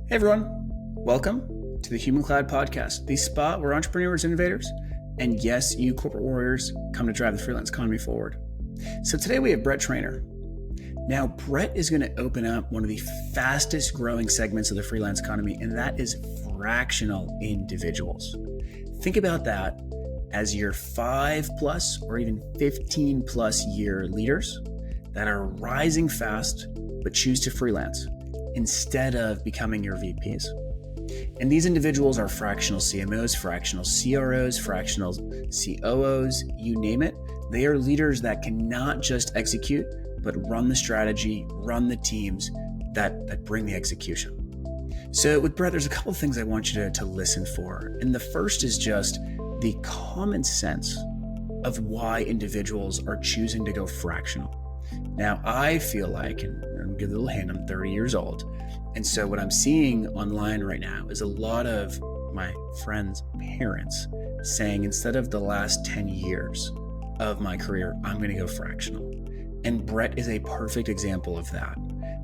Hey everyone, welcome to the Human Cloud Podcast, the spot where entrepreneurs, innovators, and yes, you corporate warriors come to drive the freelance economy forward. So today we have Brett Trainor. Now, Brett is going to open up one of the fastest growing segments of the freelance economy, and that is fractional individuals. Think about that as your 5+ or even 15+ year leaders that are rising fast but choose to freelance instead of becoming your VPs. And these individuals are fractional CMOs, fractional CROs, fractional COOs, you name it. They are leaders that can not just execute, but run the strategy, run the teams that bring the execution. So with Brett, there's a couple of things I want you to listen for. And the first is just the common sense of why individuals are choosing to go fractional. Now, I feel like, and I'm give a little hint, I'm 30 years old. And so what I'm seeing online right now is a lot of my friends' parents saying, instead of the last 10 years of my career, I'm going to go fractional. And Brett is a perfect example of that.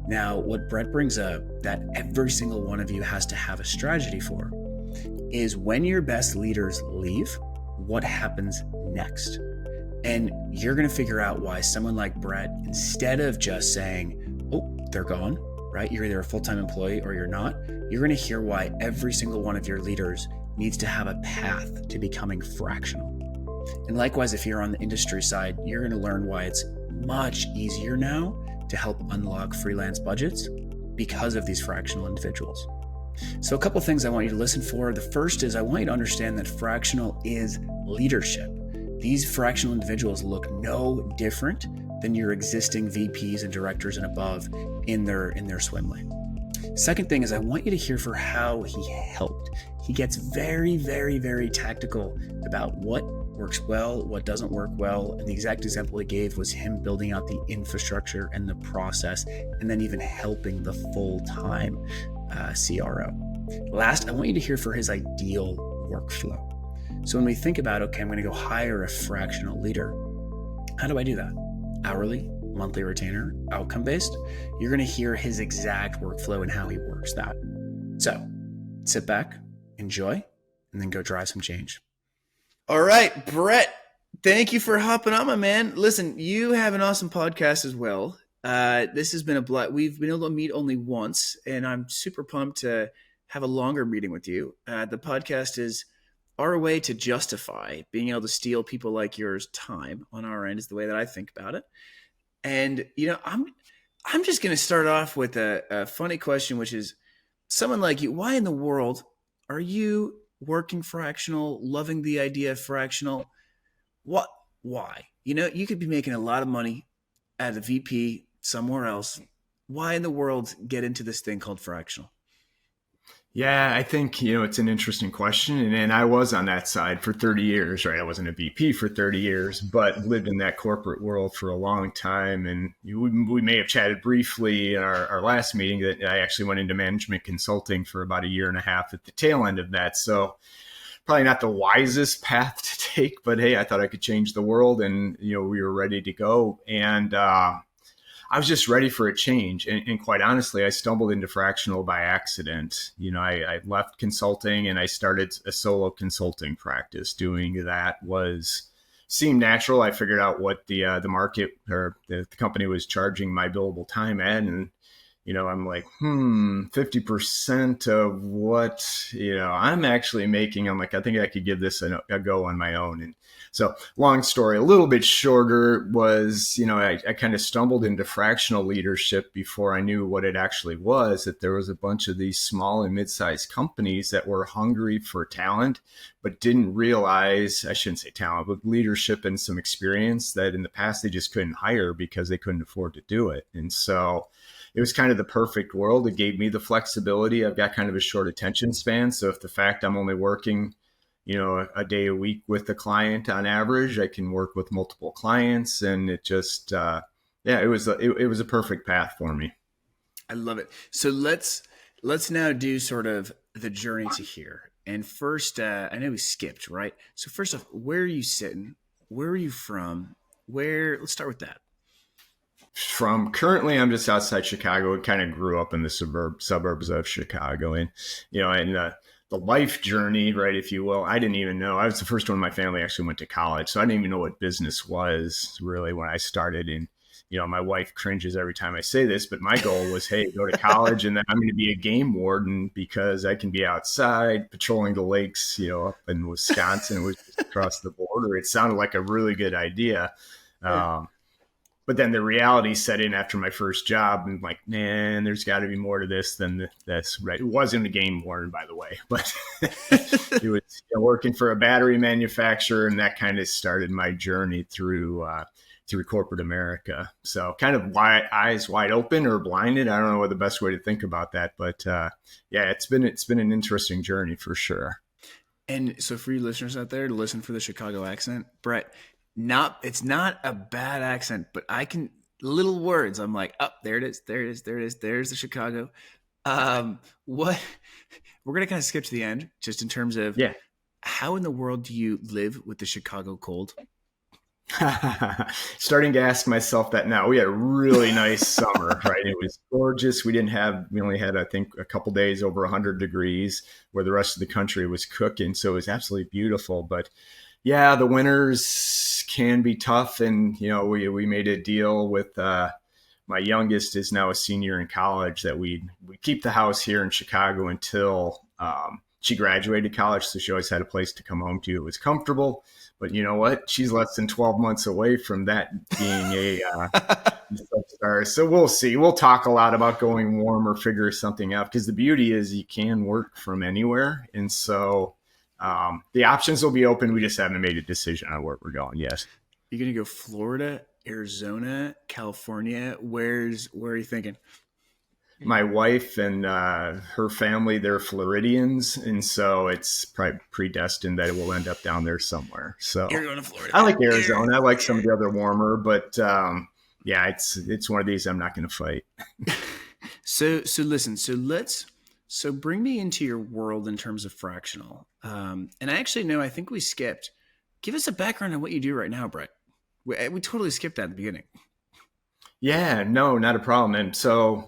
Now, what Brett brings up that every single one of you has to have a strategy for is when your best leaders leave, what happens next? And you're going to figure out why someone like Brett, instead of just saying, oh, they're gone, right? You're either a full-time employee or you're not. You're going to hear why every single one of your leaders needs to have a path to becoming fractional. And likewise, if you're on the industry side, you're going to learn why it's much easier now to help unlock freelance budgets because of these fractional individuals. So a couple of things I want you to listen for. The first is I want you to understand that fractional is leadership. These fractional individuals look no different than your existing VPs and directors and above in their swim lane. Second thing is I want you to hear for how he helped. He gets very, very, very tactical about what works well, what doesn't work well. And the exact example he gave was him building out the infrastructure and the process, and then even helping the full-time CRO. Last, I want you to hear for his ideal workflow. So when we think about, okay, I'm going to go hire a fractional leader, how do I do that? Hourly, monthly retainer, outcome-based? You're going to hear his exact workflow and how he works that. So sit back, enjoy, and then go drive some change. All right, Brett, thank you for hopping on, my man. Listen, you have an awesome podcast as well. This has been a blast. We've been able to meet only once, and I'm super pumped to have a longer meeting with you. The podcast is our way to justify being able to steal people like yours time on our end is the way that I think about it. And, I'm just going to start off with a funny question, which is someone like you, why in the world are you working fractional, loving the idea of fractional? What? Why? You could be making a lot of money as a VP somewhere else. Why in the world get into this thing called fractional? Yeah, I think, it's an interesting question. And I was on that side for 30 years, right? I wasn't a VP for 30 years, but lived in that corporate world for a long time. And we may have chatted briefly in our last meeting that I actually went into management consulting for about a year and a half at the tail end of that. So probably not the wisest path to take, but hey, I thought I could change the world, and, we were ready to go. And, I was just ready for a change. And quite honestly, I stumbled into fractional by accident. I left consulting and I started a solo consulting practice. Doing that seemed natural. I figured out what the market or the company was charging my billable time at. And, I'm like, 50% of what, I'm actually making. I'm like, I think I could give this a go on my own. And so long story, a little bit shorter was, I kind of stumbled into fractional leadership before I knew what it actually was, that there was a bunch of these small and mid-sized companies that were hungry for talent, but didn't realize, I shouldn't say talent, but leadership and some experience that in the past they just couldn't hire because they couldn't afford to do it. And so it was kind of the perfect world. It gave me the flexibility. I've got kind of a short attention span. So if the fact I'm only working a day a week with the client on average, I can work with multiple clients, and it just, it was a perfect path for me. I love it. So let's now do sort of the journey to here. And first, I know we skipped, right? So first off, where are you sitting? Where are you from? Let's start with that. From currently, I'm just outside Chicago. I kind of grew up in the suburbs of Chicago, and and the life journey, right, if you will. I didn't even know. I was the first one in my family actually went to college, so I didn't even know what business was really when I started. And my wife cringes every time I say this, but my goal was, hey, go to college, and then I'm going to be a game warden because I can be outside patrolling the lakes, up in Wisconsin. It was just across the border. It sounded like a really good idea. But then the reality set in after my first job, and like, man, there's got to be more to this than this. Right? It wasn't a game warden, by the way, but it was working for a battery manufacturer, and that kind of started my journey through corporate America. So kind of eyes wide open or blinded. I don't know what the best way to think about that, but it's been an interesting journey for sure. And so for you listeners out there to listen for the Chicago accent, Brett, it's not a bad accent, but I can little words. I'm like, oh, there it is. There's the Chicago. What we're going to kind of skip to the end just in terms of how in the world do you live with the Chicago cold? Starting to ask myself that now. We had a really nice summer, right? It was gorgeous. We only had, I think, a couple days over 100 degrees where the rest of the country was cooking. So it was absolutely beautiful. But yeah, the winters can be tough. And, we made a deal with my youngest is now a senior in college that we keep the house here in Chicago until she graduated college. So she always had a place to come home to. It was comfortable. But you know what? She's less than 12 months away from that being a star. So we'll see. We'll talk a lot about going warm or figure something out because the beauty is you can work from anywhere. And so the options will be open. We just haven't made a decision on where we're going. Yes. You're going to go Florida, Arizona, California. Where are you thinking? My wife and her family, they're Floridians, and so it's probably predestined that it will end up down there somewhere. So you're going to Florida. I like Arizona. I like some of the other warmer, but it's one of these I'm not going to fight. So listen. So bring me into your world in terms of fractional. And I actually know I think we skipped. Give us a background on what you do right now, Brett. We totally skipped that at the beginning. Yeah, no, not a problem. And so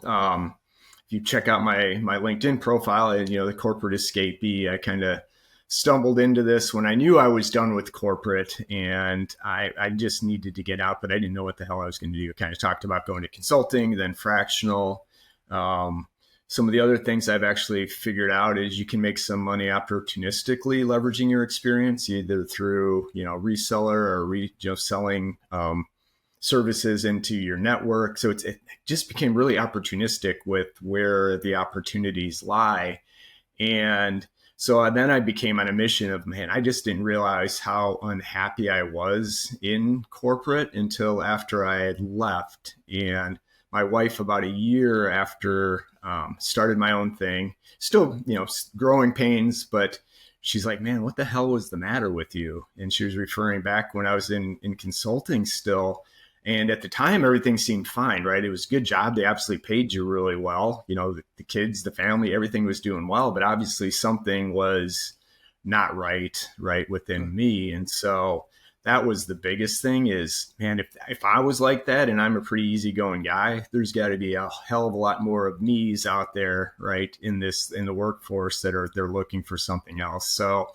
if you check out my LinkedIn profile and, the Corporate Escapee, I kind of stumbled into this when I knew I was done with corporate and I just needed to get out, but I didn't know what the hell I was going to do. I kind of talked about going to consulting, then fractional. Some of the other things I've actually figured out is you can make some money opportunistically leveraging your experience, either through, reseller or selling services into your network. So it just became really opportunistic with where the opportunities lie. And so then I became on a mission of, man, I just didn't realize how unhappy I was in corporate until after I had left. And my wife, about a year after, started my own thing, still, growing pains, but she's like, man, what the hell was the matter with you? And she was referring back when I was in consulting still. And at the time, everything seemed fine, right? It was a good job. They absolutely paid you really well. The kids, the family, everything was doing well, but obviously something was not right within me. And so that was the biggest thing is, man, if I was like that and I'm a pretty easygoing guy, there's got to be a hell of a lot more of me's out there, right, in the workforce they're looking for something else. So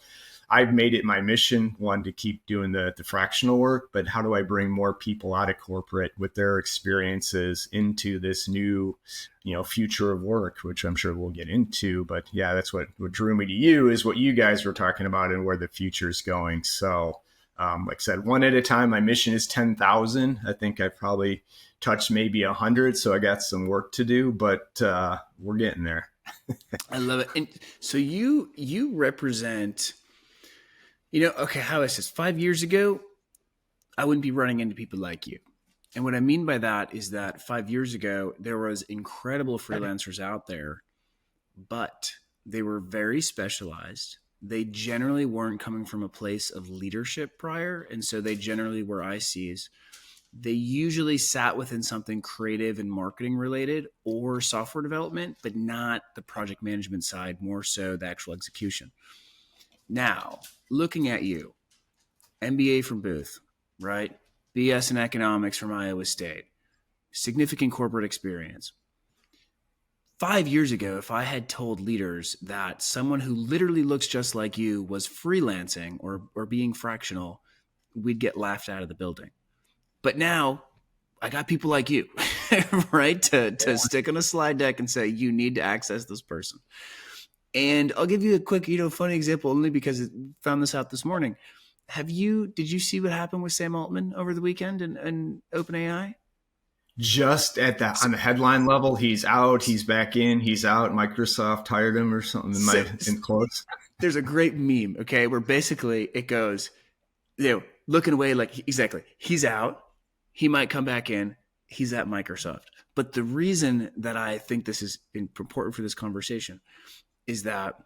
I've made it my mission, one, to keep doing the fractional work, but how do I bring more people out of corporate with their experiences into this new, future of work, which I'm sure we'll get into. But yeah, that's what drew me to you is what you guys were talking about and where the future is going. So like I said, one at a time, my mission is 10,000. I think I've probably touched maybe 100. So I got some work to do, but we're getting there. I love it. And so you represent... okay, how is this? 5 years ago, I wouldn't be running into people like you. And what I mean by that is that 5 years ago, there was incredible freelancers out there, but they were very specialized. They generally weren't coming from a place of leadership prior. And so they generally were ICs. They usually sat within something creative and marketing related or software development, but not the project management side, more so the actual execution. Now, looking at you, MBA from Booth, right? BS in economics from Iowa State, significant corporate experience. 5 years ago, if I had told leaders that someone who literally looks just like you was freelancing or being fractional, we'd get laughed out of the building. But now I got people like you, right? To stick on a slide deck and say, you need to access this person. And I'll give you a quick, funny example only because I found this out this morning. Did you see what happened with Sam Altman over the weekend and OpenAI? Just on the headline level, he's out, he's back in, he's out. Microsoft hired him or something in quotes. There's a great meme, okay, where basically it goes, looking away like exactly, he's out, he might come back in, he's at Microsoft. But the reason that I think this is important for this conversation is that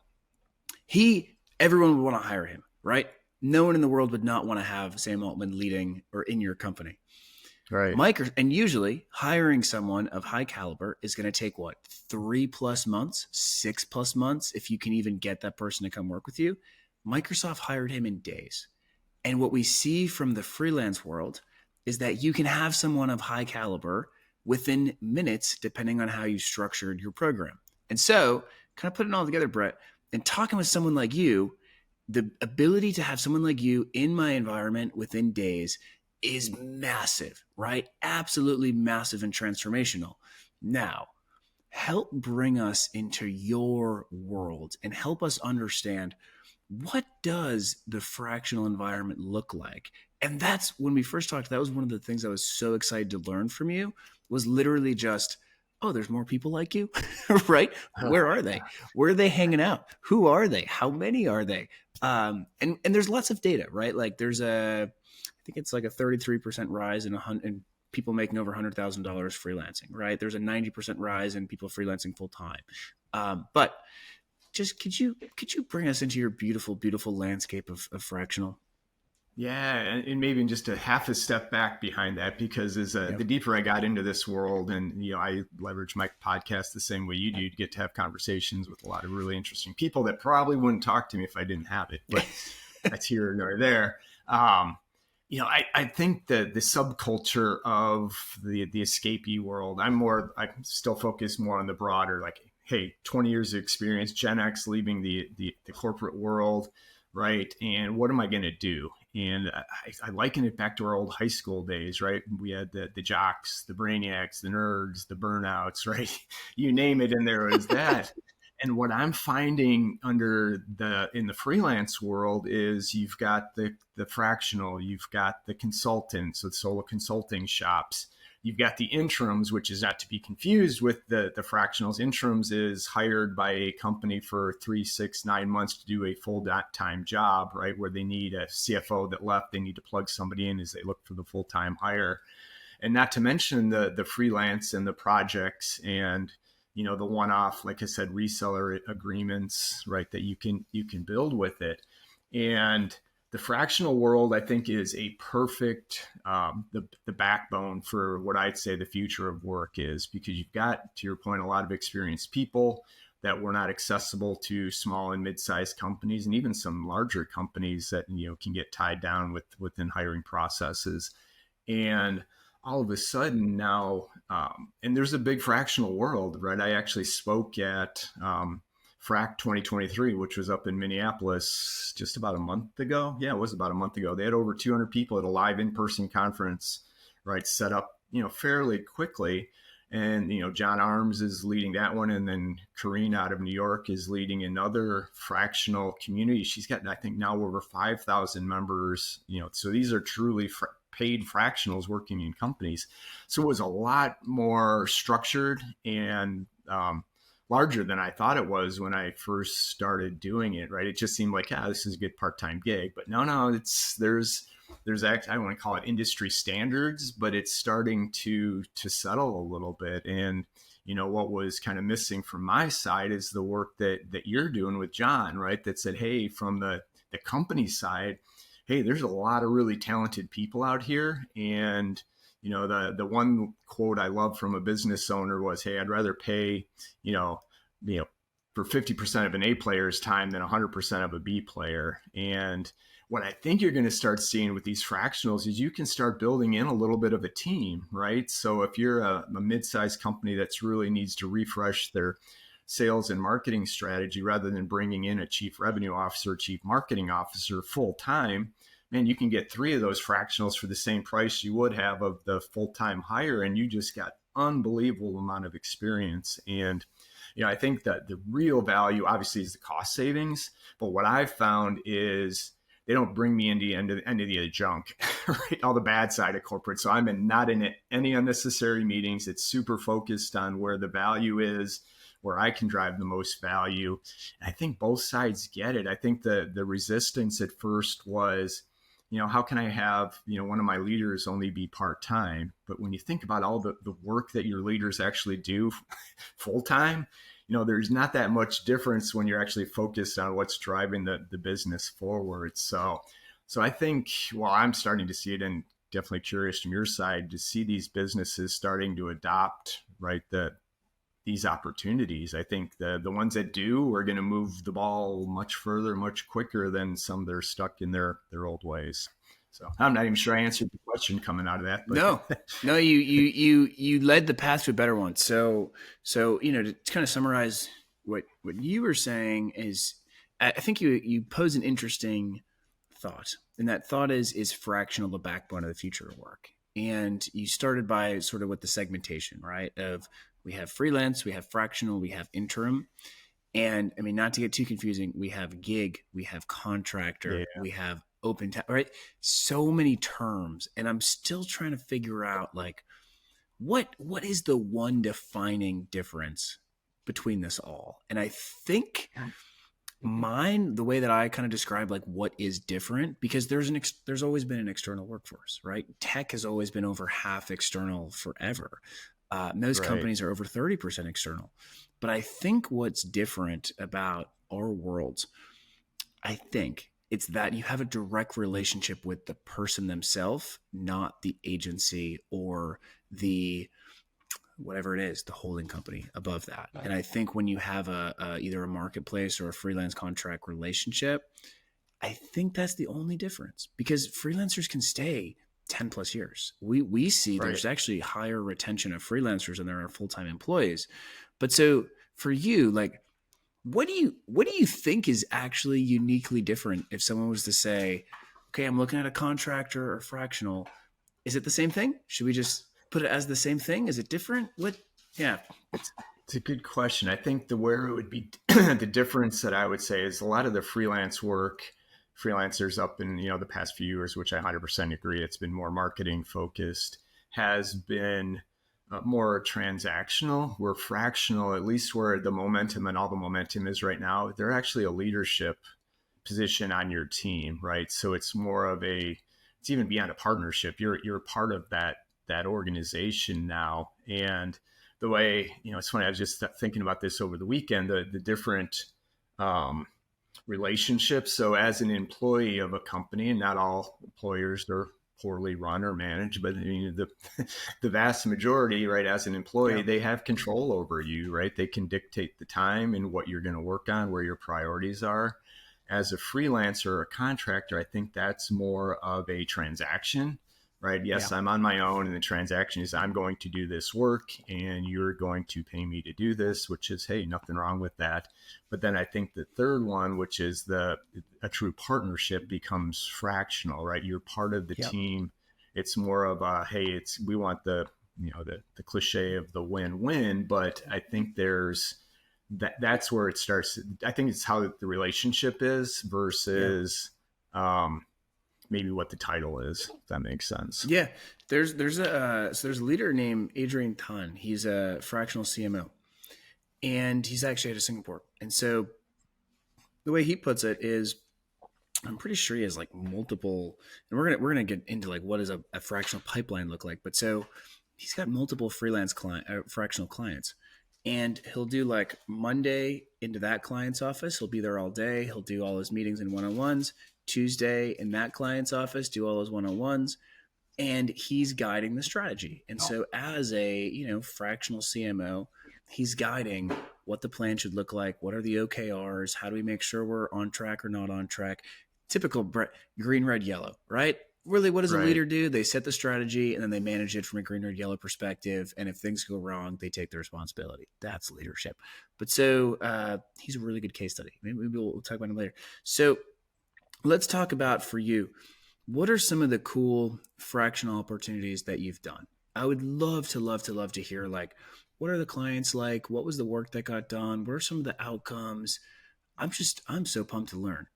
everyone would want to hire him, right? No one in the world would not want to have Sam Altman leading or in your company. Right. And usually hiring someone of high caliber is going to take 3+ months, 6+ months, if you can even get that person to come work with you. Microsoft hired him in days. And what we see from the freelance world is that you can have someone of high caliber within minutes, depending on how you structured your program. And so kind of putting it all together, Brett, and talking with someone like you, the ability to have someone like you in my environment within days is massive, right? Absolutely massive and transformational. Now, help bring us into your world and help us understand, what does the fractional environment look like? And that's when we first talked, that was one of the things I was so excited to learn from you, was literally just, oh, there's more people like you, right? Where are they? Where are they hanging out? Who are they? How many are they? And there's lots of data, right? Like I think it's like a 33% rise in people making over $100,000 freelancing, right? There's a 90% rise in people freelancing full time. But just could you bring us into your beautiful, beautiful landscape of fractional? Yeah, and maybe just a half a step back behind that, because the deeper I got into this world, and I leverage my podcast the same way you do, to get to have conversations with a lot of really interesting people that probably wouldn't talk to me if I didn't have it. But that's here nor there. I think the subculture of the escapee world, I still focus more on the broader, like, hey, 20 years of experience, GenX, leaving the corporate world, right? And what am I going to do? And I liken it back to our old high school days, right? We had the jocks, the brainiacs, the nerds, the burnouts, right? You name it, and there was that. And what I'm finding in the freelance world is you've got the fractional, you've got the consultants, the solo consulting shops, you've got the interims, which is not to be confused with the fractionals. Interims is hired by a company for 3, 6, 9 months to do a full-time job, right? Where they need a CFO that left, they need to plug somebody in as they look for the full-time hire. And not to mention the freelance and the projects and the one-off, like I said, reseller agreements, right, that you can build with it. And the fractional world, I think, is a perfect, the backbone for what I'd say the future of work is, because you've got, to your point, a lot of experienced people that were not accessible to small and mid-sized companies, and even some larger companies that, can get tied down within hiring processes. And all of a sudden now, and there's a big fractional world, right? I actually spoke at Frac 2023, which was up in Minneapolis just about a month ago. Yeah, it was about a month ago. They had over 200 people at a live in-person conference, right, set up, fairly quickly. And, John Arms is leading that one. And then Karine out of New York is leading another fractional community. She's got, I think, now over 5,000 members, so these are truly paid fractionals working in companies. So it was a lot more structured and larger than I thought it was when I first started doing it, right? It just seemed like, this is a good part-time gig. But no, there's actually, I don't want to call it industry standards, but it's starting to settle a little bit. And, what was kind of missing from my side is the work that you're doing with John, right? That said, hey, from the company side, hey, there's a lot of really talented people out here. And, the one quote I love from a business owner was, hey, I'd rather pay, for 50% of an A player's time than 100% of a B player. And what I think you're going to start seeing with these fractionals is you can start building in a little bit of a team, right? So if you're a mid-sized company that's really needs to refresh their sales and marketing strategy, rather than bringing in a chief revenue officer, chief marketing officer full time, man, you can get 3 of those fractionals for the same price you would have of the full-time hire. And you just got unbelievable amount of experience. And, I think that the real value obviously is the cost savings. But what I've found is they don't bring me into the junk, right? All the bad side of corporate. So I'm not in any unnecessary meetings. It's super focused on where the value is, where I can drive the most value. And I think both sides get it. I think the resistance at first was, how can I have, one of my leaders only be part-time? But when you think about all the work that your leaders actually do full-time, there's not that much difference when you're actually focused on what's driving the business forward. So I think, I'm starting to see it, and definitely curious from your side to see these businesses starting to adopt, right, these opportunities. I think the ones that do are going to move the ball much further, much quicker than some that are stuck in their old ways. So I'm not even sure I answered the question coming out of that. But. No, you led the path to a better one. So to kind of summarize what you were saying is, I think you pose an interesting thought, and that thought is fractional the backbone of the future of work. And you started by sort of with the segmentation, right? Of we have freelance, we have fractional, we have interim. And I mean, not to get too confusing, we have gig, we have contractor, we have open time, right? So many terms. And I'm still trying to figure out like, what is the one defining difference between this all? And I think the way that I kind of describe like what is different, because there's always been an external workforce, right? Tech has always been over half external forever. Most companies are over 30% external. But I think what's different about our worlds, I think it's that you have a direct relationship with the person themselves, not the agency or the whatever it is, the holding company above that. And I think when you have either a marketplace or a freelance contract relationship, I think that's the only difference, because freelancers can stay 10 plus years. We see there's actually higher retention of freelancers than there are full-time employees. But so for you, like, what do you think is actually uniquely different if someone was to say, okay, I'm looking at a contractor or fractional, is it the same thing? Should we just put it as the same thing? Is it different? Yeah. It's a good question. I think where it would be the difference that I would say is a lot of the freelancers up in, the past few years, which I 100% agree, it's been more marketing focused, has been more transactional. Where fractional, at least where the momentum and all the momentum is right now, they're actually a leadership position on your team, right? So it's more of it's even beyond a partnership. You're part of that organization now. And the way, it's funny, I was just thinking about this over the weekend, the different relationships. So as an employee of a company, and not all employers are poorly run or managed, but the vast majority, right, as an employee, they have control over you, right? They can dictate the time and what you're going to work on, where your priorities are. As a freelancer or a contractor, I think that's more of a transaction, right? Yes, I'm on my own, and the transaction is I'm going to do this work and you're going to pay me to do this, which is, hey, nothing wrong with that. But then I think the third one, which is a true partnership, becomes fractional, right? You're part of the team. It's more of we want the cliche of the win-win, but I think that's where it starts. I think it's how the relationship is versus, maybe what the title is, if that makes sense. Yeah. There's a leader named Adrian Tan. He's a fractional CMO, and he's actually out of Singapore. And so the way he puts it is, I'm pretty sure he has like multiple, and we're going to get into like, what does a fractional pipeline look like? But so he's got multiple fractional clients, and he'll do like Monday into that client's office. He'll be there all day. He'll do all his meetings and one-on-ones. Tuesday in that client's office, do all those one-on-ones, and he's guiding the strategy. And so as a, fractional CMO, he's guiding what the plan should look like. What are the OKRs? How do we make sure we're on track or not on track? Typical green, red, yellow, right? Really, what does a Right. leader do? They set the strategy and then they manage it from a green, red, yellow perspective. And if things go wrong, they take the responsibility. That's leadership. But so he's a really good case study. Maybe we'll talk about him later. So let's talk about, for you, what are some of the cool fractional opportunities that you've done? I would love to hear, like, what are the clients like? What was the work that got done? What are some of the outcomes? I'm so pumped to learn.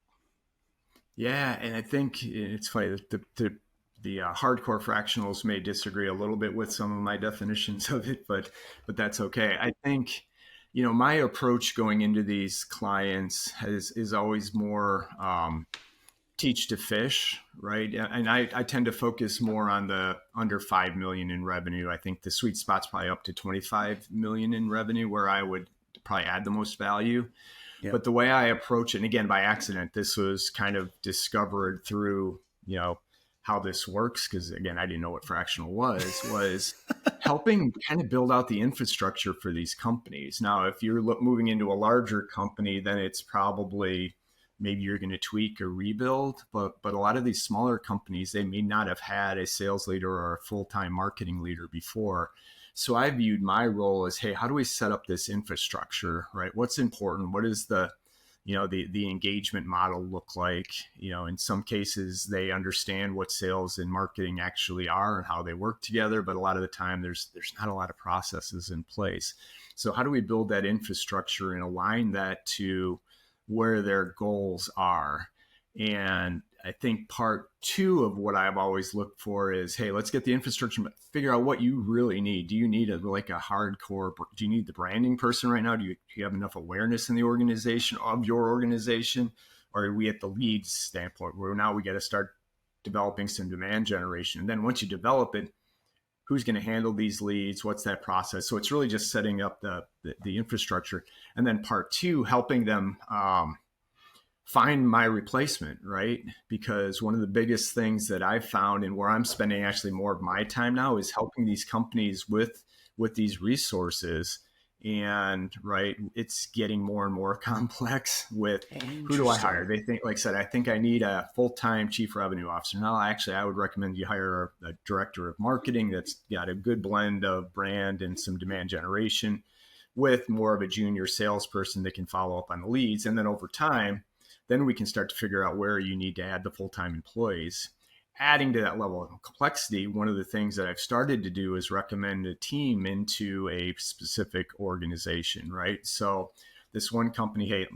Yeah, and I think it's funny that the hardcore fractionals may disagree a little bit with some of my definitions of it, but that's okay. I think, my approach going into these clients is always more teach to fish, right? And I tend to focus more on the under 5 million in revenue. I think the sweet spot's probably up to 25 million in revenue, where I would probably add the most value. Yep. But the way I approach it, and again, by accident, this was kind of discovered through, how this works. Cause again, I didn't know what fractional was helping kind of build out the infrastructure for these companies. Now, if you're moving into a larger company, then it's probably, maybe you're going to tweak or rebuild, but a lot of these smaller companies, they may not have had a sales leader or a full-time marketing leader before. So I viewed my role as, hey, how do we set up this infrastructure, right? What's important? What is the engagement model look like? In some cases, they understand what sales and marketing actually are and how they work together, but a lot of the time there's not a lot of processes in place. So how do we build that infrastructure and align that to where their goals are? And I think part two of what I've always looked for is, hey, let's get the infrastructure, but figure out what you really need. Do you need a hardcore, do you need the branding person right now? Do you have enough awareness in the organization, of your organization? Or are we at the lead standpoint where now we got to start developing some demand generation? And then once you develop it, who's going to handle these leads? What's that process? So it's really just setting up the infrastructure. And then part two, helping them find my replacement, right? Because one of the biggest things that I've found, and where I'm spending actually more of my time now, is helping these companies with these resources. And right, it's getting more and more complex with who do I hire? They think, like I said, I think I need a full-time chief revenue officer. Now, actually, I would recommend you hire a director of marketing that's got a good blend of brand and some demand generation, with more of a junior salesperson that can follow up on the leads. And then over time, then we can start to figure out where you need to add the full-time employees. Adding to that level of complexity, one of the things that I've started to do is recommend a team into a specific organization, right? So this one company, hey,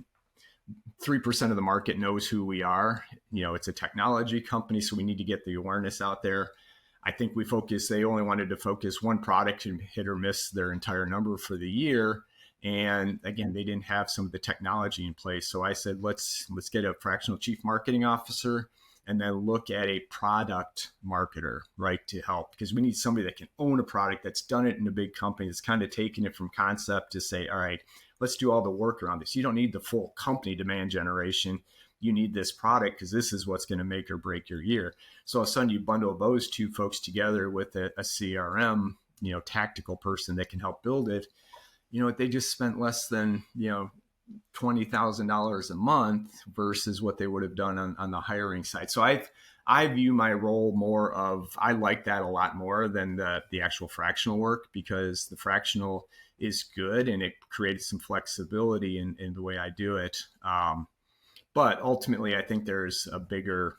3% of the market knows who we are. It's a technology company, so we need to get the awareness out there. I think they only wanted to focus one product and hit or miss their entire number for the year. And again, they didn't have some of the technology in place. So I said, let's get a fractional chief marketing officer and then look at a product marketer, right, to help. Because we need somebody that can own a product, that's done it in a big company, that's kind of taken it from concept to say, all right, let's do all the work around this. You don't need the full company demand generation. You need this product because this is what's going to make or break your year. So all of a sudden you bundle those two folks together with a CRM, tactical person that can help build it. They just spent less than, $20,000 a month versus what they would have done on the hiring side. So I view my role more of, I like that a lot more than the actual fractional work, because the fractional is good and it creates some flexibility in the way I do it. But ultimately, I think there's a bigger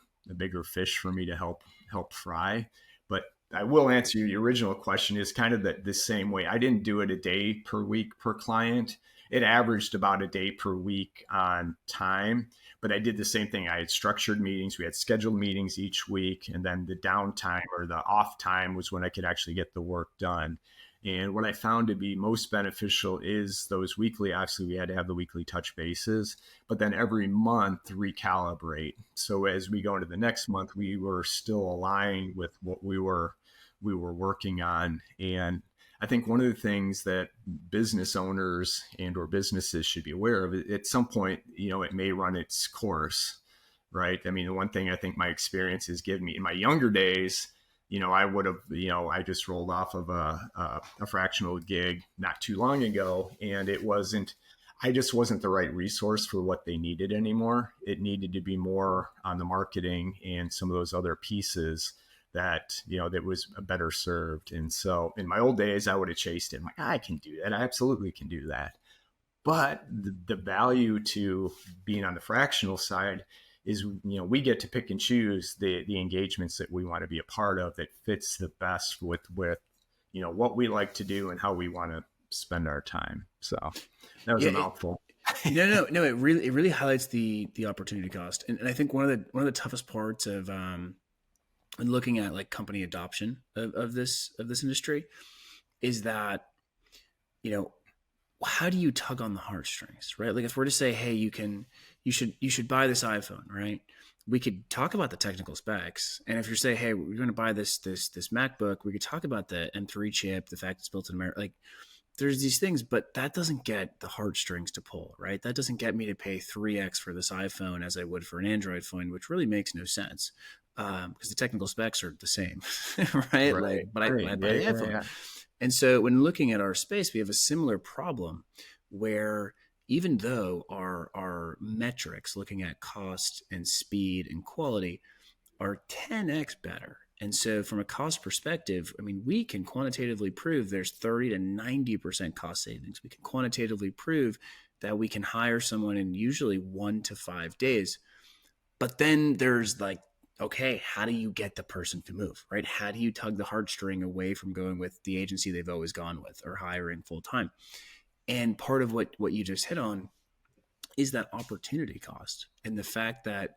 fish for me to help fry. But I will answer your original question is kind of the same way. I didn't do it a day per week per client. It averaged about a day per week on time, but I did the same thing. I had structured meetings. We had scheduled meetings each week. And then the downtime or the off time was when I could actually get the work done. And what I found to be most beneficial is those weekly, obviously we had to have the weekly touch bases, but then every month recalibrate. So as we go into the next month, we were still aligned with what we were working on. And I think one of the things that business owners and or businesses should be aware of, at some point, it may run its course, right? I mean, the one thing I think my experience has given me in my younger days, I would have, I just rolled off of a fractional gig not too long ago, and I just wasn't the right resource for what they needed anymore. It needed to be more on the marketing and some of those other pieces that was better served. And so in my old days, I would have chased it. I'm like, I can do that. I absolutely can do that. But the value to being on the fractional side is, we get to pick and choose the engagements that we want to be a part of that fits the best with what we like to do and how we want to spend our time. So that was a mouthful. No. It really highlights the opportunity cost, and I think one of the toughest parts of and looking at like company adoption of this industry is that, how do you tug on the heartstrings, right? Like if we're to say, hey, you should buy this iPhone, right? We could talk about the technical specs. And if you're saying, hey, we're going to buy this MacBook, we could talk about the M3 chip, the fact it's built in America. Like there's these things, but that doesn't get the heartstrings to pull, right? That doesn't get me to pay 3x for this iPhone as I would for an Android phone, which really makes no sense. Because the technical specs are the same, right? Like, but I buy the iPhone. Yeah. And so when looking at our space, we have a similar problem where even though our metrics looking at cost and speed and quality are 10x better. And so from a cost perspective, I mean, we can quantitatively prove there's 30 to 90% cost savings. We can quantitatively prove that we can hire someone in usually 1 to 5 days. But then there's like, okay, how do you get the person to move, right? How do you tug the heartstring away from going with the agency they've always gone with or hiring full time? And part of what you just hit on is that opportunity cost and the fact that,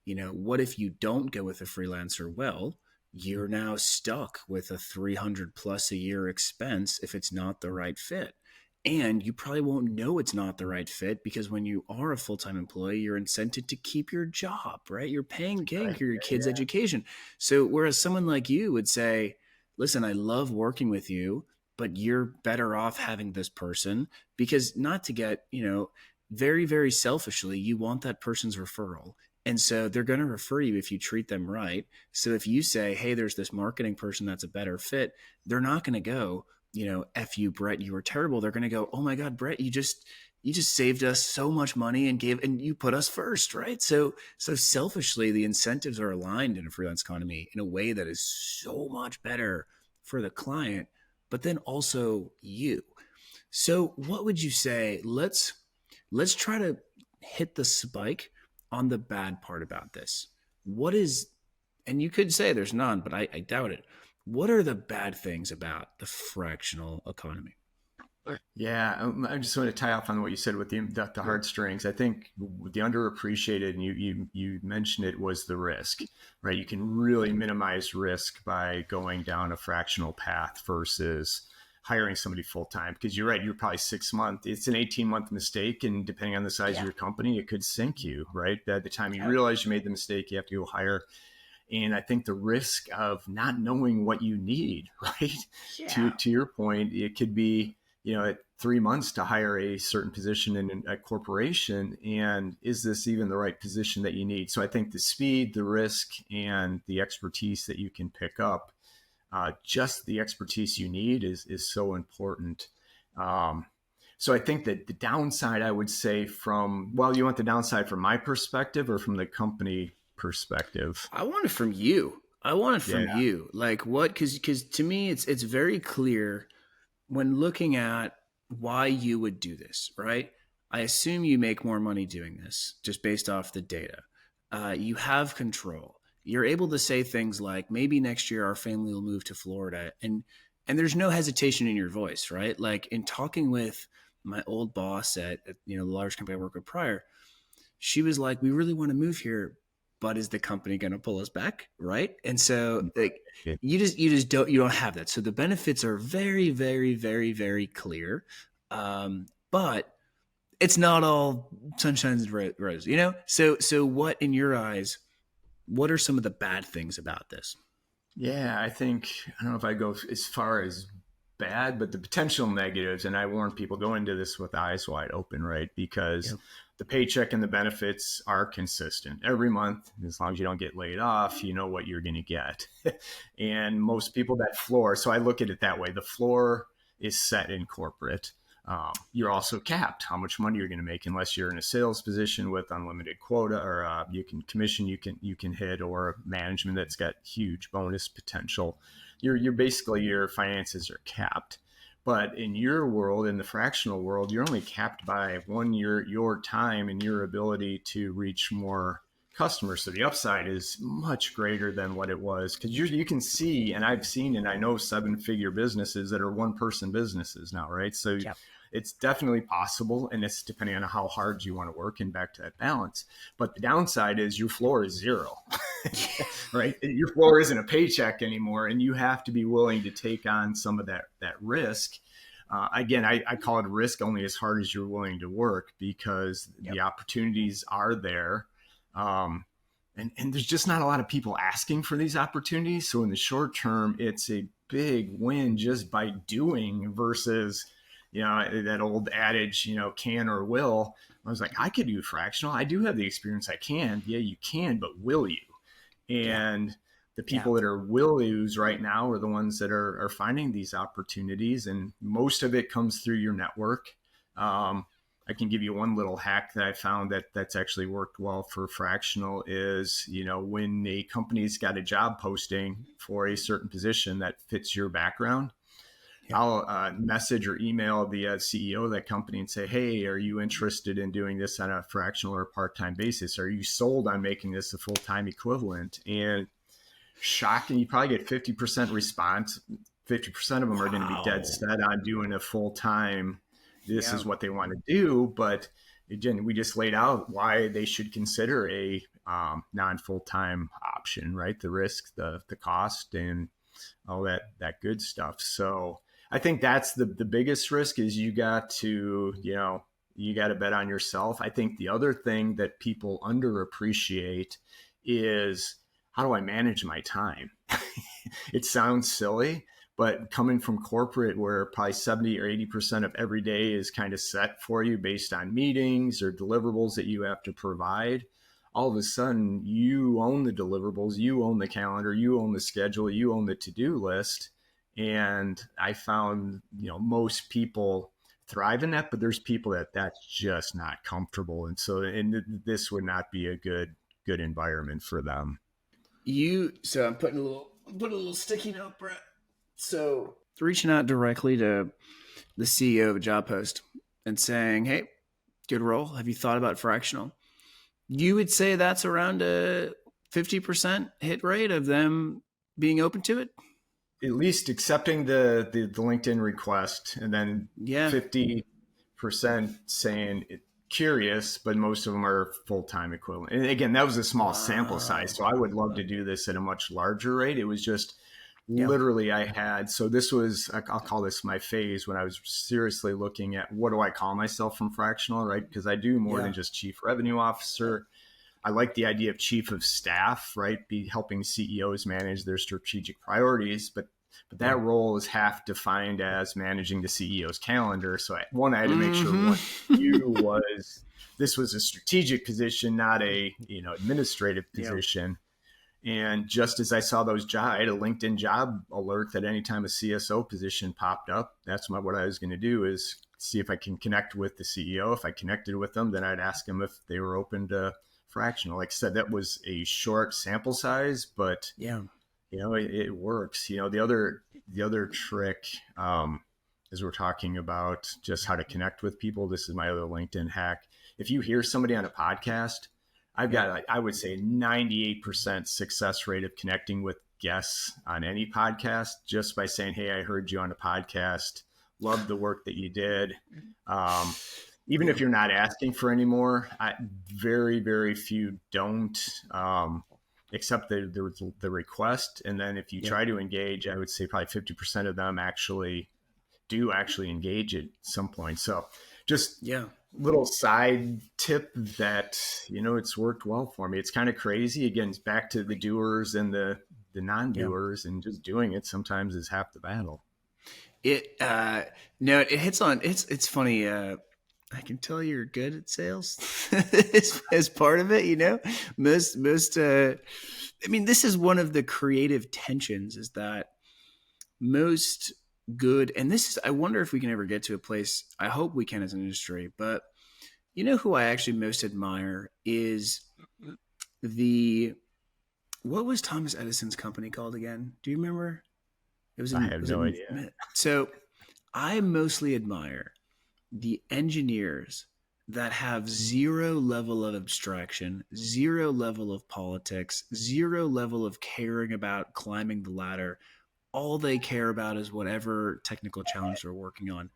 what if you don't go with a freelancer? Well, you're now stuck with a 300 plus a year expense if it's not the right fit. And you probably won't know it's not the right fit because when you are a full-time employee, you're incented to keep your job, right? You're paying for your kids' education. So whereas someone like you would say, listen, I love working with you, but you're better off having this person because not to get, very, very selfishly, you want that person's referral. And so they're going to refer you if you treat them right. So if you say, hey, there's this marketing person that's a better fit, they're not going to go, F you, Brett, you were terrible. They're going to go, oh my God, Brett, you just saved us so much money and you put us first, right? So selfishly, the incentives are aligned in a freelance economy in a way that is so much better for the client, but then also you. So what would you say? Let's try to hit the spike on the bad part about this. And you could say there's none, but I doubt it. What are the bad things about the fractional economy? Yeah, I just want to tie off on what you said with the heartstrings. I think the underappreciated, and you mentioned it, was the risk, right? You can really minimize risk by going down a fractional path versus hiring somebody full time. Because you're right, you're probably 6 months. It's an 18-month mistake, and depending on the size of your company, it could sink you, right? At the time you realize you made the mistake, you have to go hire. And I think the risk of not knowing what you need, right? Yeah. To your point, it could be, at 3 months to hire a certain position in a corporation. And is this even the right position that you need? So I think the speed, the risk, and the expertise that you can pick up, just the expertise you need is so important. So I think that the downside, I would say you want the downside from my perspective or from the company perspective? I want it from you. You. Like what? Because to me, it's very clear when looking at why you would do this, right? I assume you make more money doing this just based off the data. You have control. You're able to say things like, maybe next year our family will move to Florida, and there's no hesitation in your voice, right? Like in talking with my old boss at the large company I worked with prior, she was like, we really want to move here, but is the company going to pull us back? Right. And so like, you don't have that. So the benefits are very, very, very, very clear. But it's not all sunshine and roses, So what, in your eyes, what are some of the bad things about this? Yeah, I don't know if I go as far as bad, but the potential negatives, and I warn people, go into this with eyes wide open, right? Because the paycheck and the benefits are consistent every month. As long as you don't get laid off, you know what you're going to get. And most people, that floor, so I look at it that way. The floor is set in corporate. You're also capped how much money you're going to make, unless you're in a sales position with unlimited quota, or you can commission, you can hit, or management that's got huge bonus potential. You're basically, your finances are capped. But in your world, in the fractional world, you're only capped by your time and your ability to reach more customers. So the upside is much greater than what it was, because you can see, and I've seen, and I know 7-figure businesses that are one-person businesses now, right? So it's definitely possible, and it's depending on how hard you want to work, and back to that balance. But the downside is your floor is zero, right? Your floor isn't a paycheck anymore, and you have to be willing to take on some of that risk. Again, I call it risk only as hard as you're willing to work, because the opportunities are there. And there's just not a lot of people asking for these opportunities. So in the short term, it's a big win just by doing, versus, that old adage, can or will. I was like, I could do fractional. I do have the experience. I can. Yeah, you can, but will you? And the people that are will yous right now are the ones that are finding these opportunities. And most of it comes through your network. I can give you one little hack that I found that's actually worked well for fractional is, when a company's got a job posting for a certain position that fits your background, I'll message or email the CEO of that company and say, hey, are you interested in doing this on a fractional or part-time basis? Are you sold on making this a full-time equivalent? And shocking, you probably get 50% response. 50% of them are going to be dead set on doing a full-time. This is what they want to do. But again, we just laid out why they should consider a non-full-time option, right? The risk, the cost, and all that good stuff. So I think that's the biggest risk, is you got to bet on yourself. I think the other thing that people underappreciate is, how do I manage my time? It sounds silly, but coming from corporate, where probably 70 or 80% of every day is kind of set for you based on meetings or deliverables that you have to provide, all of a sudden you own the deliverables, you own the calendar, you own the schedule, you own the to-do list. And I found, most people thrive in that, but there's people that's just not comfortable. And so, this would not be a good environment for them. So I'm putting a little sticky note, Brett. So reaching out directly to the CEO of a job post and saying, hey, good role. Have you thought about fractional? You would say that's around a 50% hit rate of them being open to it? At least accepting the LinkedIn request, and then 50% saying curious, but most of them are full-time equivalent. And again, that was a small sample size. So I would love to do this at a much larger rate. It was just literally so this was, I'll call this my phase when I was seriously looking at, what do I call myself from fractional, right? Because I do more than just chief revenue officer. I like the idea of chief of staff, right? Be helping CEOs manage their strategic priorities, but that role is half defined as managing the CEO's calendar. So I had to make sure what you was, this was a strategic position, not a administrative position. And just as I saw those I had a LinkedIn job alert that anytime a CSO position popped up, that's what I was going to do, is see if I can connect with the CEO. If I connected with them, then I'd ask them if they were open to fractional. Like I said, that was a short sample size, but it works. The other trick, as we're talking about just how to connect with people, this is my other LinkedIn hack. If you hear somebody on a podcast, I've got, I would say, 98% success rate of connecting with guests on any podcast just by saying, hey, I heard you on a podcast. Love the work that you did. Even if you're not asking for any more, very, very few don't accept the request. And then if you try to engage, I would say probably 50% of them actually engage at some point. So just little side tip that, it's worked well for me. It's kind of crazy. Again, it's back to the doers and the non-doers, and just doing it sometimes is half the battle. It no, it hits on it's funny. I can tell you're good at sales as part of it, you know. Most I mean, this is one of the creative tensions is that most good, and this is, I wonder if we can ever get to a place, I hope we can as an industry, but you know who I actually most admire is the, what was Thomas Edison's company called again? Do you remember? I have no idea. So I mostly admire the engineers that have zero level of abstraction, zero level of politics, zero level of caring about climbing the ladder. All they care about is whatever technical challenge they're working on.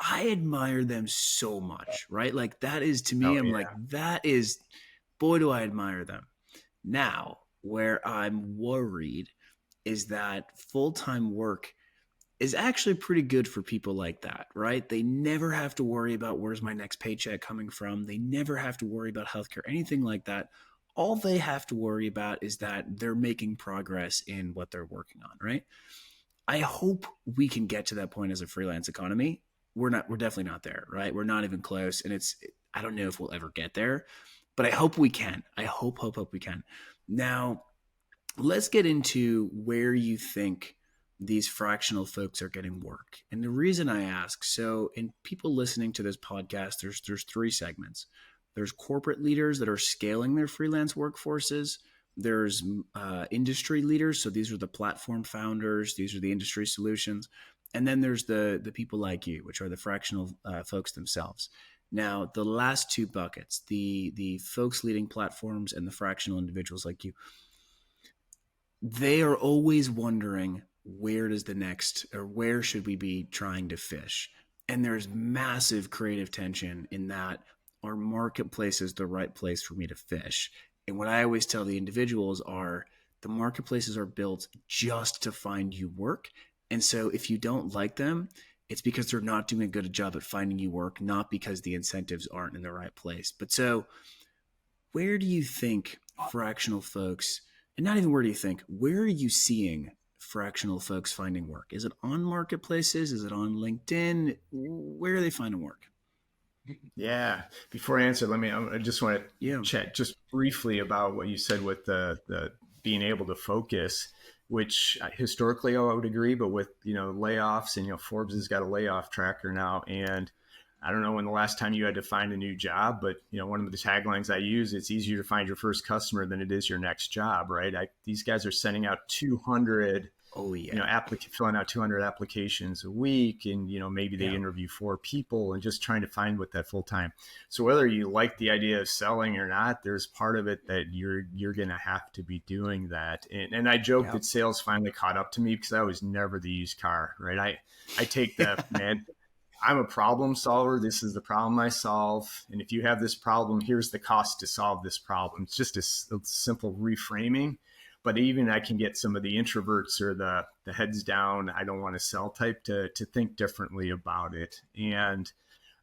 I admire them so much, right? Like that is to me, Oh I'm like, yeah. that is, boy, do I admire them. Now, where I'm worried is that full time work is actually pretty good for people like that, right? They never have to worry about where's my next paycheck coming from. They never have to worry about healthcare, anything like that. All they have to worry about is that they're making progress in what they're working on, right? I hope we can get to that point as a freelance economy. We're definitely not there, right? We're not even close. And I don't know if we'll ever get there, but I hope we can. I hope we can. Now, let's get into where you think these fractional folks are getting work. And the reason I ask, so in people listening to this podcast, there's three segments. There's corporate leaders that are scaling their freelance workforces. There's industry leaders, so these are the platform founders. These are the industry solutions, and then there's the people like you, which are the fractional folks themselves. Now, the last two buckets, the folks leading platforms and the fractional individuals like you, they are always wondering where does the next, or where should we be trying to fish? And there's massive creative tension in that our marketplace is the right place for me to fish. And what I always tell the individuals are the marketplaces are built just to find you work. And so if you don't like them, it's because they're not doing a good job at finding you work, not because the incentives aren't in the right place. But so where do you think fractional folks, and not even where do you think, where are you seeing fractional folks finding work? Is it on marketplaces? Is it on LinkedIn? Where are they finding work? Yeah. Before I answer, I just want to Yeah. chat just briefly about what you said with the being able to focus, which historically I would agree, but with, layoffs and, Forbes has got a layoff tracker now. And I don't know when the last time you had to find a new job, but, one of the taglines I use, it's easier to find your first customer than it is your next job, right? These guys are sending out 200 Oh yeah. filling out 200 applications a week, and maybe they Yeah. interview 4 people and just trying to find what that full time. So whether you like the idea of selling or not, there's part of it that you're gonna have to be doing that. And I joke Yeah. that sales finally caught up to me because I was never the used car, right? I take the man. I'm a problem solver. This is the problem I solve. And if you have this problem, here's the cost to solve this problem. It's just a simple reframing. But even I can get some of the introverts or the heads down, I don't want to sell type to think differently about it. And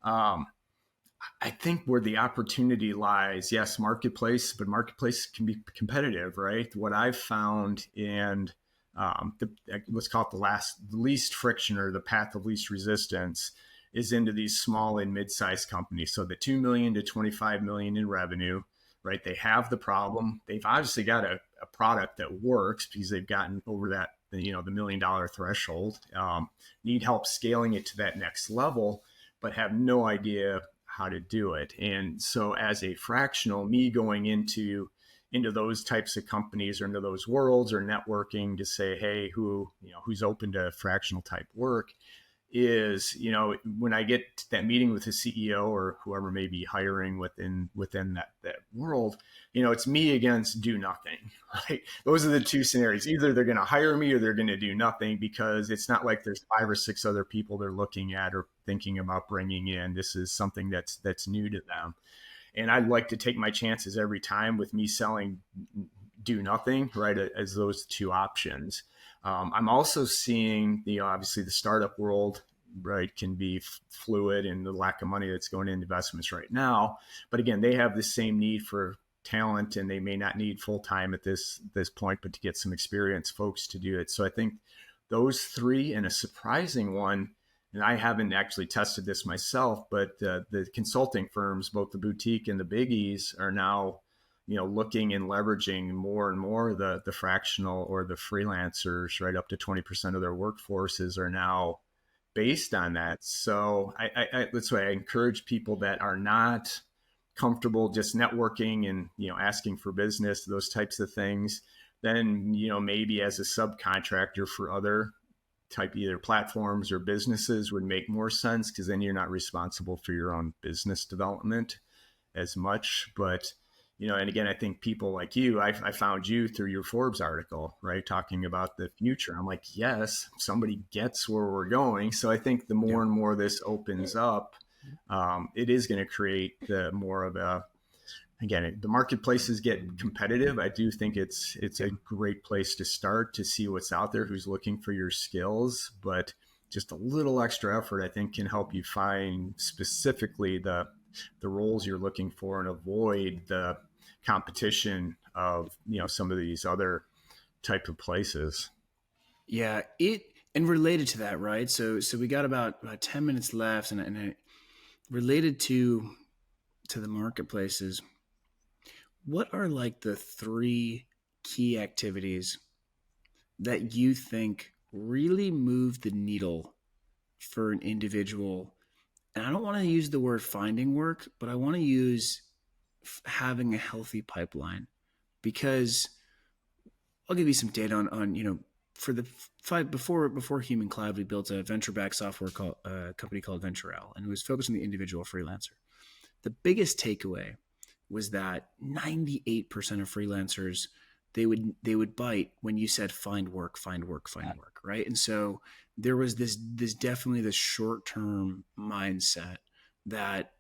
I think where the opportunity lies, yes, marketplace, but marketplace can be competitive, right? What I've found, and let's call it the least friction or the path of least resistance, is into these small and mid-sized companies. So the 2 million to 25 million in revenue, right? They have the problem. They've obviously got a product that works because they've gotten over that, the $1 million threshold, need help scaling it to that next level, but have no idea how to do it. And so as a fractional, me going into those types of companies or into those worlds or networking to say, hey, who's open to fractional type work, is, when I get to that meeting with the CEO or whoever may be hiring within that world, it's me against do nothing, right? Those are the two scenarios. Either they're going to hire me or they're going to do nothing, because it's not like there's 5 or 6 other people they're looking at or thinking about bringing in. This is something that's new to them. And I'd like to take my chances every time with me selling do nothing, right, as those two options. I'm also seeing, obviously the startup world, right, can be fluid, and the lack of money that's going into investments right now. But again, they have the same need for talent, and they may not need full time at this point, but to get some experienced folks to do it. So I think those three, and a surprising one, and I haven't actually tested this myself, but the consulting firms, both the boutique and the biggies, are now, looking and leveraging more and more the fractional or the freelancers. Right, up to 20% of their workforces are now based on that. So that's why I encourage people that are not comfortable just networking and, asking for business, those types of things, then, maybe as a subcontractor for other type either platforms or businesses would make more sense, because then you're not responsible for your own business development as much. But, and again, I think people like you, I found you through your Forbes article, right? Talking about the future. I'm like, yes, somebody gets where we're going. So I think the more and more this opens up, it is going to create more of a, again, the marketplaces get competitive. I do think it's a great place to start to see what's out there, who's looking for your skills, but just a little extra effort, I think, can help you find specifically the roles you're looking for and avoid the competition of, some of these other type of places. Yeah, and related to that, right? So we got about 10 minutes left, and related to the marketplaces, what are like the 3 key activities that you think really move the needle for an individual? And I don't want to use the word finding work, but I want to use having a healthy pipeline, because I'll give you some data on for the before Human Cloud, we built a venture-backed software company called Venturel, and it was focused on the individual freelancer. The biggest takeaway was that 98% of freelancers, they would bite when you said find work, right? And so there was this definitely this short-term mindset that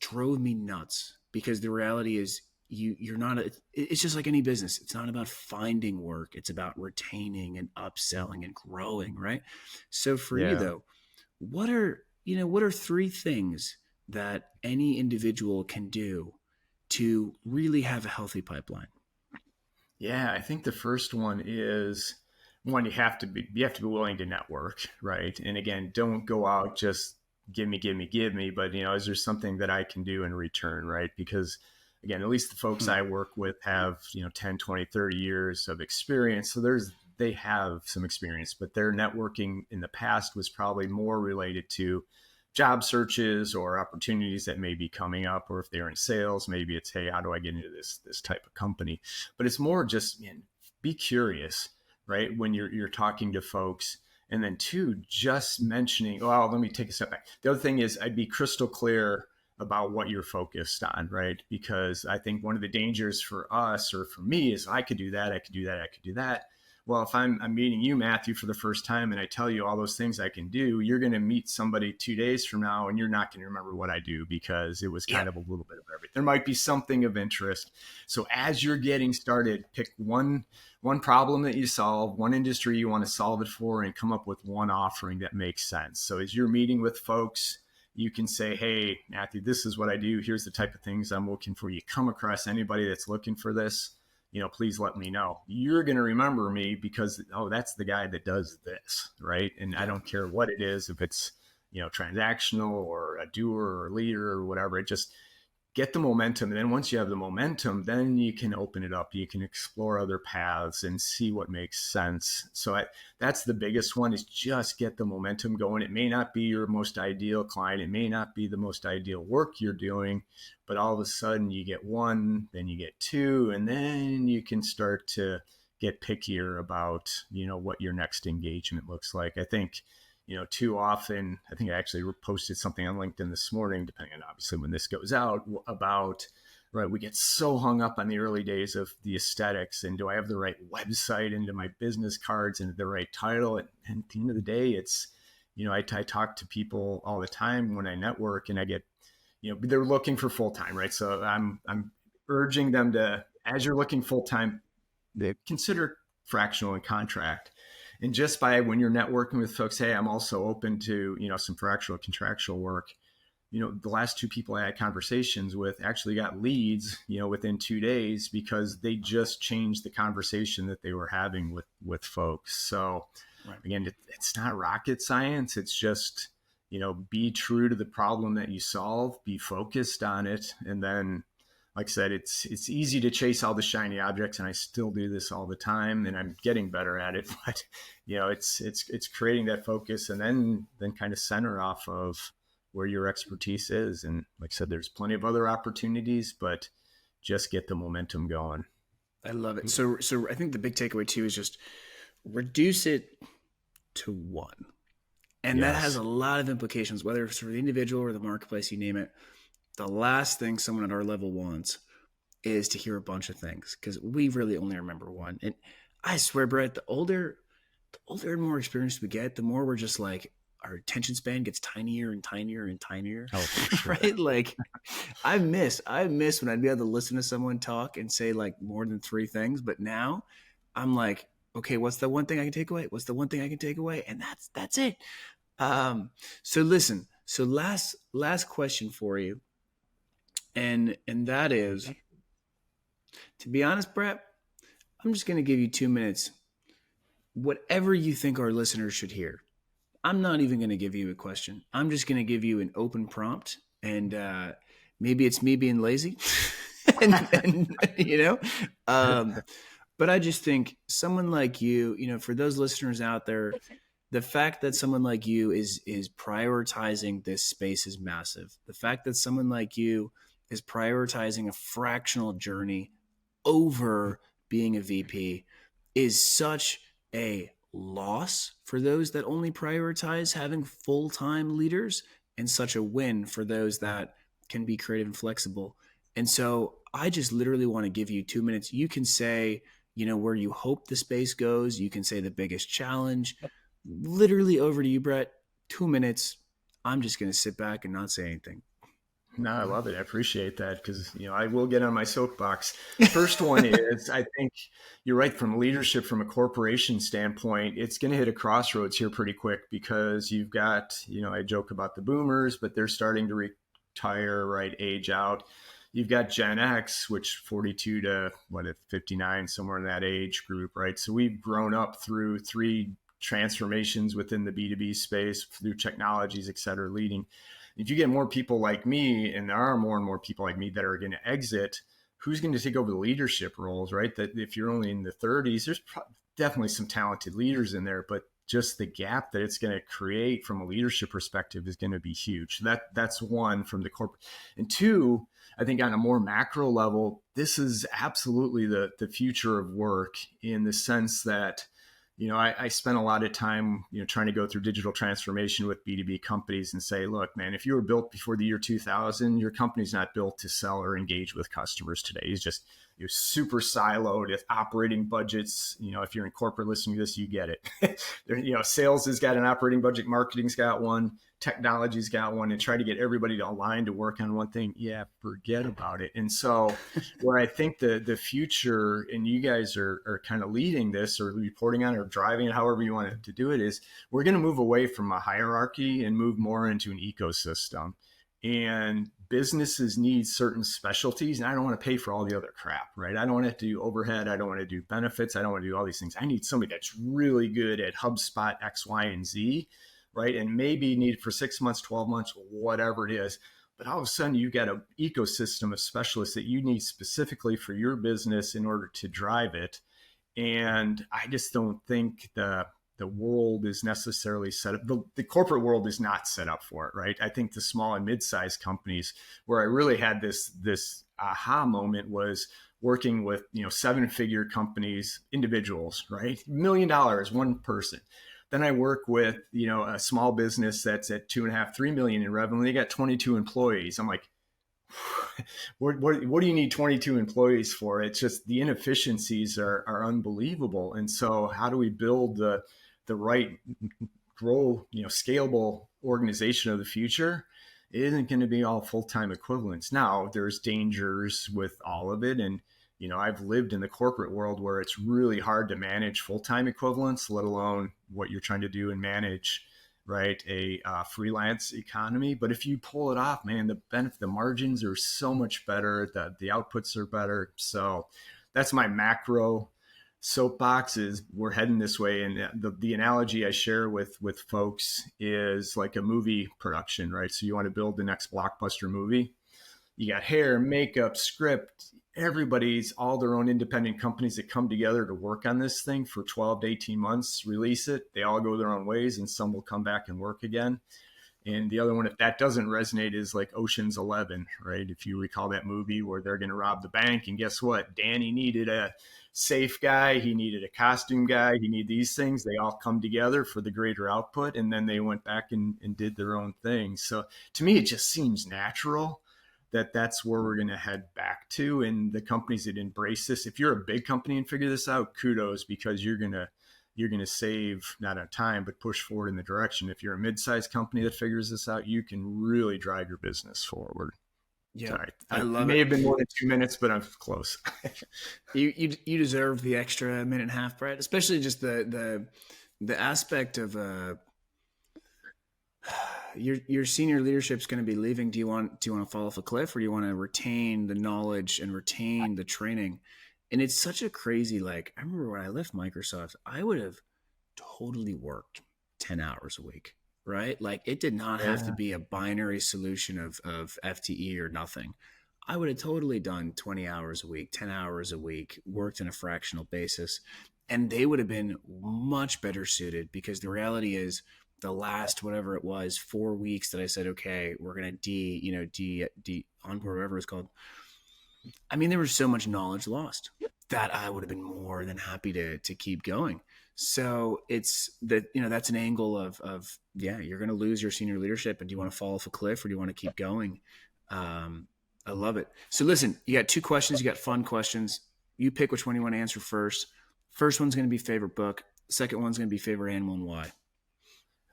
drove me nuts, because the reality is you're not it's just like any business. It's not about finding work. It's about retaining and upselling and growing, right? So for you though, what are 3 things that any individual can do to really have a healthy pipeline? Yeah, I think the first one is you have to be willing to network, right? And again, don't go out just give me, but is there something that I can do in return, right? Because again, at least the folks I work with have, 10, 20, 30 years of experience. So they have some experience, but their networking in the past was probably more related to job searches or opportunities that may be coming up, or if they're in sales, maybe it's, hey, how do I get into this type of company? But it's more just be curious, right? When you're talking to folks. And then 2, just mentioning, well, let me take a step back. The other thing is I'd be crystal clear about what you're focused on, right? Because I think one of the dangers for us, or for me, is I could do that. Well, if I'm meeting you, Matthew, for the first time, and I tell you all those things I can do, you're going to meet somebody 2 days from now, and you're not going to remember what I do, because it was kind of a little bit of everything. There might be something of interest. So as you're getting started, pick one problem that you solve, one industry you want to solve it for, and come up with one offering that makes sense. So as you're meeting with folks, you can say, hey, Matthew, this is what I do. Here's the type of things I'm looking for. You come across anybody that's looking for this, please let me know. You're going to remember me because, that's the guy that does this, right? And I don't care what it is, if it's, transactional or a doer or leader or whatever. It just get the momentum. And then once you have the momentum, then you can open it up. You can explore other paths and see what makes sense. So that's the biggest one, is just get the momentum going. It may not be your most ideal client. It may not be the most ideal work you're doing, but all of a sudden you get 1, then you get 2, and then you can start to get pickier about, what your next engagement looks like. I think, too often, I think I actually posted something on LinkedIn this morning, depending on obviously when this goes out, about, right, we get so hung up on the early days of the aesthetics, and do I have the right website, and do my business cards, and the right title? And at the end of the day, it's, I talk to people all the time when I network, and I get, they're looking for full-time, right? So I'm urging them to, as you're looking full-time, consider fractional and contract. And just by when you're networking with folks, hey, I'm also open to, some fractional contractual work. The last 2 people I had conversations with actually got leads, within 2 days, because they just changed the conversation that they were having with folks. So Right. again, it's not rocket science. It's just, be true to the problem that you solve, be focused on it. And then, like I said, it's easy to chase all the shiny objects, and I still do this all the time, and I'm getting better at it. But it's creating that focus, and then kind of center off of where your expertise is. And like I said, there's plenty of other opportunities, but just get the momentum going. I love it. So I think the big takeaway too is just reduce it to one, and that has a lot of implications, whether it's for the individual or the marketplace, you name it. The last thing someone at our level wants is to hear a bunch of things, because we really only remember one. And I swear, Brett, the older and more experienced we get, the more we're just like, our attention span gets tinier and tinier and tinier. Oh, for sure. Right? Like I miss when I'd be able to listen to someone talk and say like more than 3 things. But now I'm like, okay, what's the one thing I can take away? What's the one thing I can take away? And that's it. So listen, so last question for you. And that is, to be honest, Brett, I'm just going to give you 2 minutes. Whatever you think our listeners should hear. I'm not even going to give you a question. I'm just going to give you an open prompt, and maybe it's me being lazy, and but I just think someone like you, for those listeners out there, the fact that someone like you is prioritizing this space is massive. The fact that someone like you is prioritizing a fractional journey over being a VP is such a loss for those that only prioritize having full-time leaders, and such a win for those that can be creative and flexible. And so I just literally want to give you 2 minutes. You can say, where you hope the space goes. You can say the biggest challenge. Literally over to you, Brett. 2 minutes. I'm just going to sit back and not say anything. No, I love it. I appreciate that, because, I will get on my soapbox. First one is, I think you're right, from leadership, from a corporation standpoint, it's going to hit a crossroads here pretty quick, because you've got, I joke about the boomers, but they're starting to retire, right, age out. You've got GenX, which 42 to 59, somewhere in that age group, right? So we've grown up through 3 transformations within the B2B space, through technologies, et cetera, leading. If you get more people like me, and there are more and more people like me that are going to exit, who's going to take over the leadership roles, right? That if you're only in the 30s, there's definitely some talented leaders in there, but just the gap that it's going to create from a leadership perspective is going to be huge. That's one, from the corporate. And 2, I think on a more macro level, this is absolutely the future of work, in the sense that, I spent a lot of time, trying to go through digital transformation with B2B companies and say, look, man, if you were built before the year 2000, your company's not built to sell or engage with customers today. You're super siloed with operating budgets. If you're in corporate listening to this, you get it. Sales has got an operating budget, marketing's got one, technology's got one, and try to get everybody to align to work on one thing. Yeah, forget about it. And so where I think the future, and you guys are kind of leading this, or reporting on, or driving it, however you want to do it, is we're going to move away from a hierarchy and move more into an ecosystem. And businesses need certain specialties, and I don't want to pay for all the other crap, right? I don't want to have to do overhead. I don't want to do benefits. I don't want to do all these things. I need somebody that's really good at HubSpot X, Y, and Z, right? And maybe need it for 6 months, 12 months, whatever it is. But all of a sudden, you've got an ecosystem of specialists that you need specifically for your business in order to drive it. And I just don't think the world is necessarily set up. The corporate world is not set up for it, right? I think the small and mid-sized companies, where I really had this aha moment, was working with 7-figure companies, individuals, right? $1 million, one person. Then I work with a small business that's at 2.5, 3 million in revenue. They got 22 employees. I'm like, what do you need 22 employees for? It's just the inefficiencies are unbelievable. And so how do we build the right scalable organization of the future? It isn't going to be all full-time equivalents. Now, there's dangers with all of it. And, I've lived in the corporate world where it's really hard to manage full-time equivalents, let alone what you're trying to do and manage, right, a freelance economy. But if you pull it off, man, the margins are so much better, the outputs are better. So that's my macro soapboxes, we're heading this way. And the analogy I share with folks is like a movie production, right? So you want to build the next blockbuster movie. You got hair, makeup, script, everybody's all their own independent companies that come together to work on this thing for 12 to 18 months, release it. They all go their own ways, and some will come back and work again. And the other one, if that doesn't resonate, is like Ocean's 11, right? If you recall that movie where they're going to rob the bank, and guess what? Danny needed a safe guy. He needed a costume guy. He needed these things. They all come together for the greater output. And then they went back and did their own thing. So to me, it just seems natural that that's where we're going to head back to. And the companies that embrace this, if you're a big company and figure this out, kudos, because you're going to save not on time, but push forward in the direction. If you're a mid-sized company that figures this out, you can really drive your business forward. Yeah, sorry. I love it. May have been more than 2 minutes, but I'm close. You deserve the extra minute and a half, Brett, especially just the aspect of your senior leadership is going to be leaving. Do you want to fall off a cliff, or do you want to retain the knowledge and retain the training? And it's such a crazy, like, I remember when I left Microsoft, I would have totally worked 10 hours a week, right? Like, it did not have to be a binary solution of FTE or nothing. I would have totally done 20 hours a week, 10 hours a week, worked on a fractional basis, and they would have been much better suited, because the reality is the last, whatever it was, 4 weeks that I said, okay, we're going to onboard, whatever it's called. I mean, there was so much knowledge lost that I would have been more than happy to keep going. So it's that, that's an angle of you're going to lose your senior leadership, and do you want to fall off a cliff, or do you want to keep going? I love it. So listen, you got 2 questions, you got fun questions. You pick which one you want to answer first. First one's going to be favorite book. Second one's going to be favorite animal and why.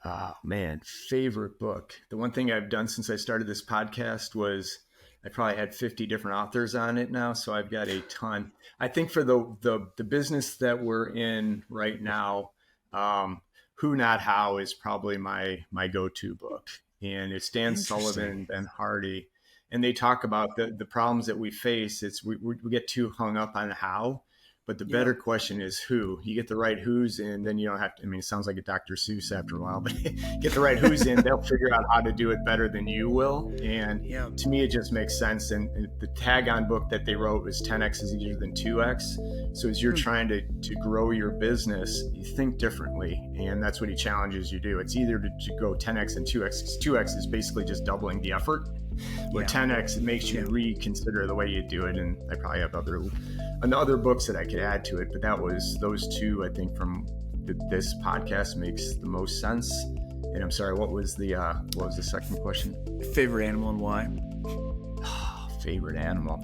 Oh man, favorite book. The one thing I've done since I started this podcast was I probably had 50 different authors on it now, so I've got a ton. I think for the business that we're in right now, Who Not How is probably my go-to book. And it's Dan Sullivan and Ben Hardy. And they talk about the problems that we face. We get too hung up on how, but the better question is who. You get the right who's in, then you don't have to, it sounds like a Dr. Seuss after a while, but get the right who's in, they'll figure out how to do it better than you will. And to me, it just makes sense. And the tag-on book that they wrote was 10X is easier than 2X. So as you're trying to grow your business, you think differently. And that's what he challenges you to do. It's either to go 10X and 2X. 2X is basically just doubling the effort. Where 10X, it makes you reconsider the way you do it. And I probably have other books that I could add to it, but those 2, I think, from this podcast makes the most sense. And I'm sorry, what was the second question? Favorite animal and why? Favorite animal.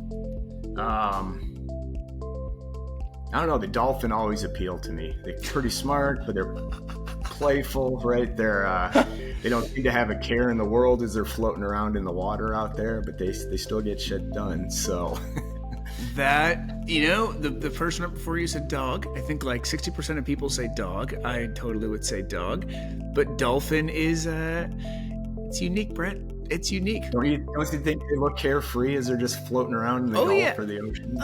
I don't know. The dolphin always appealed to me. They're pretty smart, but they're playful, right? They don't seem to have a care in the world as they're floating around in the water out there, but they still get shit done. So that, the person up before you said dog. I think like 60% of people say dog. I totally would say dog, but dolphin is it's unique, Brett. It's unique. Don't you think they look carefree as they're just floating around in the Gulf or the ocean?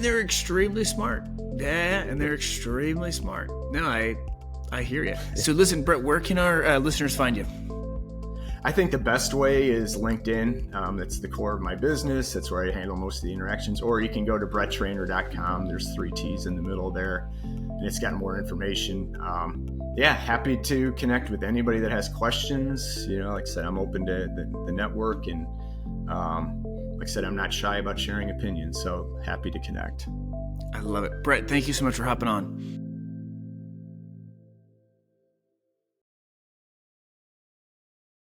They're extremely smart. Yeah, and they're extremely smart. No, I hear you. So listen, Brett, where can our listeners find you? I think the best way is LinkedIn. That's the core of my business. That's where I handle most of the interactions. Or you can go to bretttrainor.com. There's 3 T's in the middle there, and it's got more information. Happy to connect with anybody that has questions. Like I said, I'm open to the network, and like I said, I'm not shy about sharing opinions. So happy to connect. I love it. Brett, thank you so much for hopping on.